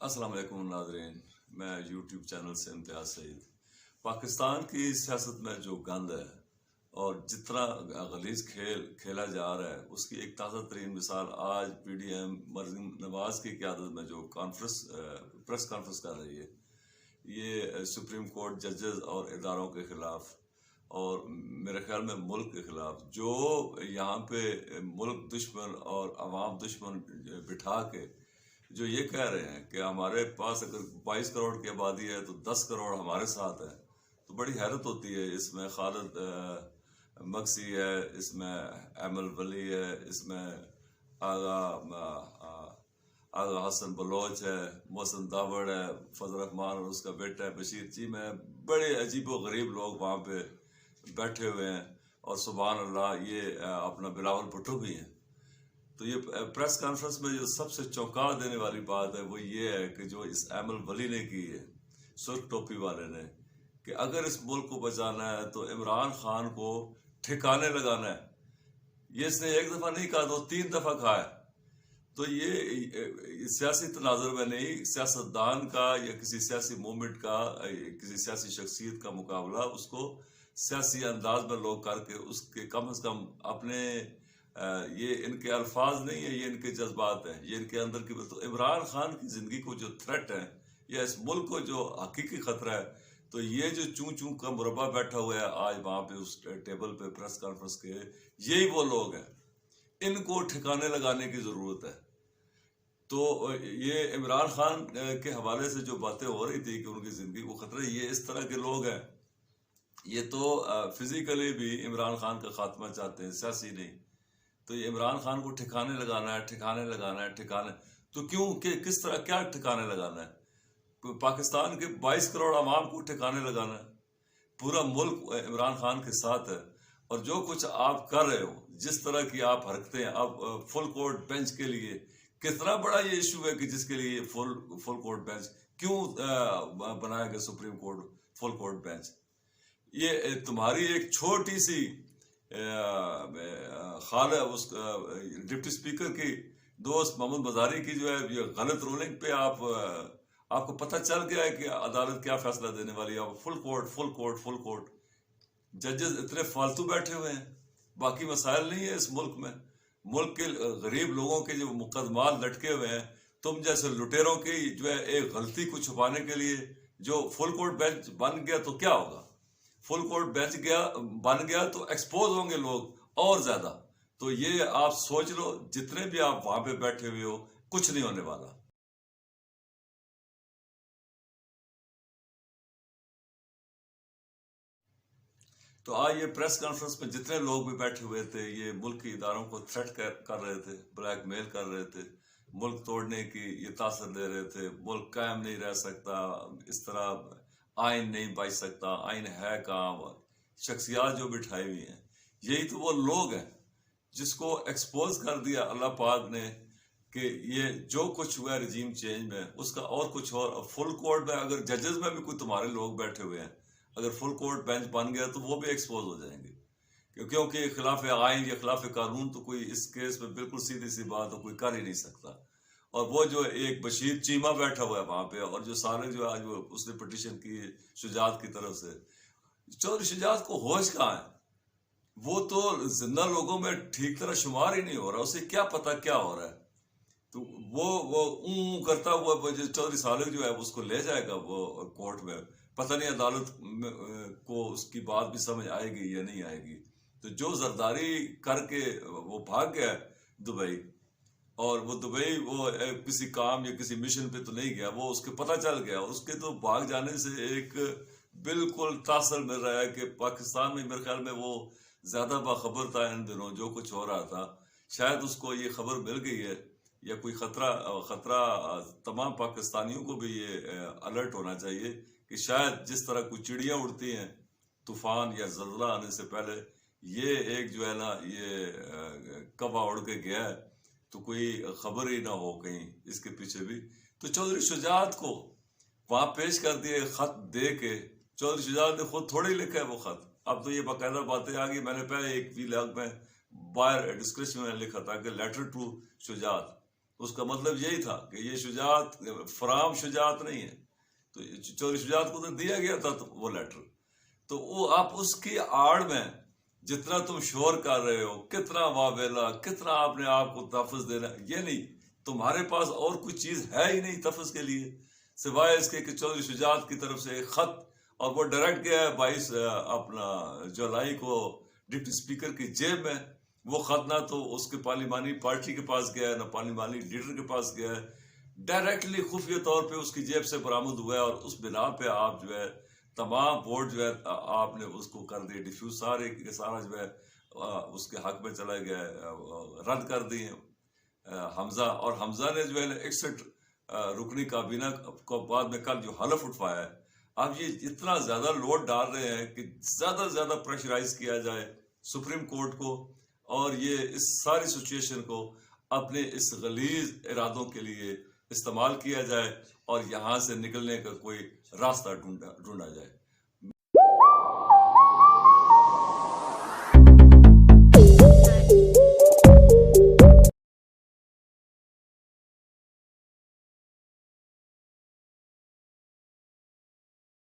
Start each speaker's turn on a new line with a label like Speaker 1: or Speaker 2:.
Speaker 1: السلام علیکم ناظرین، میں یوٹیوب چینل سے امتیاز سعید۔ پاکستان کی سیاست میں جو گند ہے اور جتنا غلیظ کھیل کھیلا جا رہا ہے، اس کی ایک تازہ ترین مثال آج P D M Maryam Nawaz کی قیادت میں جو پریس کانفرنس کر رہی ہے، یہ سپریم کورٹ ججز اور اداروں کے خلاف اور میرے خیال میں ملک کے خلاف، جو یہاں پہ ملک دشمن اور عوام دشمن بٹھا کے جو یہ کہہ رہے ہیں کہ ہمارے پاس اگر 22 کروڑ کی آبادی ہے تو 10 کروڑ ہمارے ساتھ ہے، تو بڑی حیرت ہوتی ہے۔ اس میں خالد مکسی ہے، اس میں ایمل ولی ہے، اس میں آغا حسن بلوچ ہے، محسن داوڑ ہے، فضل رحمان اور اس کا بیٹا ہے بشیر چیم ہے۔ بڑے عجیب و غریب لوگ وہاں پہ بیٹھے ہوئے ہیں، اور سبحان اللہ یہ اپنا بلاول بھٹو بھی ہیں۔ تو یہ پریس کانفرنس میں جو سب سے چونکا دینے والی بات ہے وہ یہ ہے کہ جو اس ایمل ولی نے کی ہے، سرخ ٹوپی والے نے، کہ اگر اس ملک کو بچانا ہے تو عمران خان کو ٹھکانے لگانا ہے۔ یہ اس نے ایک دفعہ نہیں کہا تو 3 دفعہ کہا ہے۔ تو یہ سیاسی تناظر میں نہیں، سیاستدان کا یا کسی سیاسی موومنٹ کا، کسی سیاسی شخصیت کا مقابلہ اس کو سیاسی انداز میں لوگ کر کے اس کے کم از کم اپنے یہ ان کے الفاظ نہیں ہیں، یہ ان کے جذبات ہیں، یہ ان کے اندر کی۔ تو عمران خان کی زندگی کو جو تھریٹ ہے یا اس ملک کو جو حقیقی خطرہ ہے، تو یہ جو چون چون کا مربع بیٹھا ہوا ہے آج وہاں پہ اس ٹیبل پہ پریس کانفرنس کے، یہی وہ لوگ ہیں۔ ان کو ٹھکانے لگانے کی ضرورت ہے۔ تو یہ عمران خان کے حوالے سے جو باتیں ہو رہی تھی کہ ان کی زندگی کو خطرہ ہے، یہ اس طرح کے لوگ ہیں۔ یہ تو فزیکلی بھی عمران خان کا خاتمہ چاہتے ہیں، سیاسی نہیں۔ تو یہ عمران خان کو ٹھکانے لگانا ہے۔ تو کیوں، کہ کس طرح، کیا ٹھکانے لگانا ہے؟ پاکستان کے 22 کروڑ عوام کو ٹھکانے لگانا ہے۔ پورا ملک عمران خان کے ساتھ ہے، اور جو کچھ آپ کر رہے ہو، جس طرح کی آپ حرکتیں، اب فل کورٹ بینچ کے لیے کتنا بڑا یہ ایشو ہے کہ جس کے لیے فل کورٹ بینچ کیوں بنایا گیا، supreme court full court bench? یہ تمہاری ایک چھوٹی سی خال ہے اس ڈپٹی اسپیکر کی دوست محمد مزاری کی، جو ہے یہ غلط رولنگ پہ آپ کو پتہ چل گیا ہے کہ عدالت کیا فیصلہ دینے والی ہے۔ فل کورٹ ججز اتنے فالتو بیٹھے ہوئے ہیں، باقی مسائل نہیں ہے اس ملک میں۔ ملک کے غریب لوگوں کے جو مقدمات لٹکے ہوئے ہیں، تم جیسے لٹیروں کی جو ہے ایک غلطی کو چھپانے کے لیے جو فل کورٹ بینچ بن گیا، تو کیا ہوگا؟ فل کورٹ بینچ بن گیا تو ایکسپوز ہوں گے لوگ اور زیادہ۔ تو یہ آپ سوچ لو، جتنے بھی آپ وہاں پہ بیٹھے ہوئے ہو، کچھ نہیں ہونے والا۔ تو آج یہ پریس کانفرنس میں جتنے لوگ بھی بیٹھے ہوئے تھے، یہ ملکی اداروں کو تھریٹ کر رہے تھے، بلیک میل کر رہے تھے، ملک توڑنے کی یہ تاثر دے رہے تھے، ملک قائم نہیں رہ سکتا، اس طرح آئین نہیں بچ سکتا، آئین ہے کہاں، شخصیات جو بٹھائی ہوئی ہیں۔ یہی تو وہ لوگ ہیں جس کو ایکسپوز کر دیا اللہ پاک نے کہ یہ جو کچھ ہوا ہے رجیم چینج میں، اس کا اور کچھ اور فل کورٹ میں اگر ججز میں بھی کوئی تمہارے لوگ بیٹھے ہوئے ہیں، اگر فل کورٹ بینچ بن گیا تو وہ بھی ایکسپوز ہو جائیں گے، کیونکہ خلاف آئین یا خلاف قانون تو کوئی اس کیس میں بالکل سیدھی سی بات کوئی کر ہی نہیں سکتا۔ اور وہ جو ایک بشیر چیمہ بیٹھا ہوا ہے وہاں پہ، اور جو سارے جو آج اس نے پٹیشن کی شجاعت کی طرف سے، چودھری شجاعت کو ہوش کہاں ہے؟ وہ تو زندہ لوگوں میں ٹھیک طرح شمار ہی نہیں ہو رہا، اسے کیا پتا کیا ہو رہا ہے۔ تو وہ کرتا ہوا چودھری صالح جو ہے اس کو لے جائے گا وہ کورٹ میں، پتہ نہیں عدالت کو اس کی بات بھی سمجھ آئے گی یا نہیں آئے گی۔ تو جو زرداری کر کے وہ بھاگ گیا دبئی، اور وہ دبئی وہ کسی کام یا کسی مشن پہ تو نہیں گیا، وہ اس کے پتہ چل گیا، اور اس کے تو بھاگ جانے سے ایک بالکل تاثر مل رہا ہے کہ پاکستان میں میرے خیال میں وہ زیادہ باخبر تھا ان دنوں جو کچھ ہو رہا تھا۔ شاید اس کو یہ خبر مل گئی ہے، یا کوئی خطرہ تمام پاکستانیوں کو بھی یہ الرٹ ہونا چاہیے کہ شاید جس طرح کوئی چڑیاں اڑتی ہیں طوفان یا زلزلہ آنے سے پہلے، یہ ایک جو ہے نا یہ کبا اڑ کے گیا ہے، تو کوئی خبر ہی نہ ہو کہیں اس کے پیچھے بھی۔ تو چودھری شجاعت کو وہاں پیش کر دیے خط دے کے، چودھری شجاعت نے خود تھوڑی لکھا ہے وہ خط، اب تو یہ باقاعدہ باتیں آ گئی۔ میں نے پہلے ایک وی لاگ میں باہر ڈسکرپشن میں لکھا تھا کہ لیٹر ٹو شجاعت، اس کا مطلب یہی تھا کہ یہ شجاعت فرام شجاعت نہیں ہے. تو چوری شجاعت کو تو دیا گیا تھا وہ لیٹر. تو وہ آپ اس کی آڑ میں جتنا تم شور کر رہے ہو, کتنا واویلا, کتنا آپ نے آپ کو تحفظ دینا, یہ نہیں, تمہارے پاس اور کوئی چیز ہے ہی نہیں تحفظ کے لیے سوائے اس کے کہ چودھری شجاعت کی طرف سے ایک خط, اور وہ ڈائریکٹ گیا ہے 22 اپنا جولائی کو ڈپٹی اسپیکر کی جیب میں. وہ خط نہ تو اس کے پارلیمانی پارٹی کے پاس گیا ہے, نہ پارلیمانی لیڈر کے پاس گیا ہے, ڈائریکٹلی خفیہ طور پہ اس کی جیب سے برآمد ہوا ہے. اور اس بنا پہ آپ جو ہے تمام ووٹ جو ہے آپ نے اس کو کر دیے ڈیفیوز, سارے کے سارا جو ہے اس کے حق میں چلا گیا ہے, رد کر دیے حمزہ. اور حمزہ نے جو ہے 61 رکنی کابینہ کو بعد میں کل جو حلف اٹھوایا ہے, اب یہ اتنا زیادہ لوڈ ڈال رہے ہیں کہ زیادہ سے زیادہ پریشرائز کیا جائے سپریم کورٹ کو, اور یہ اس ساری سچویشن کو اپنے اس غلیظ ارادوں کے لیے استعمال کیا جائے, اور یہاں سے نکلنے کا کوئی راستہ ڈھونڈا جائے.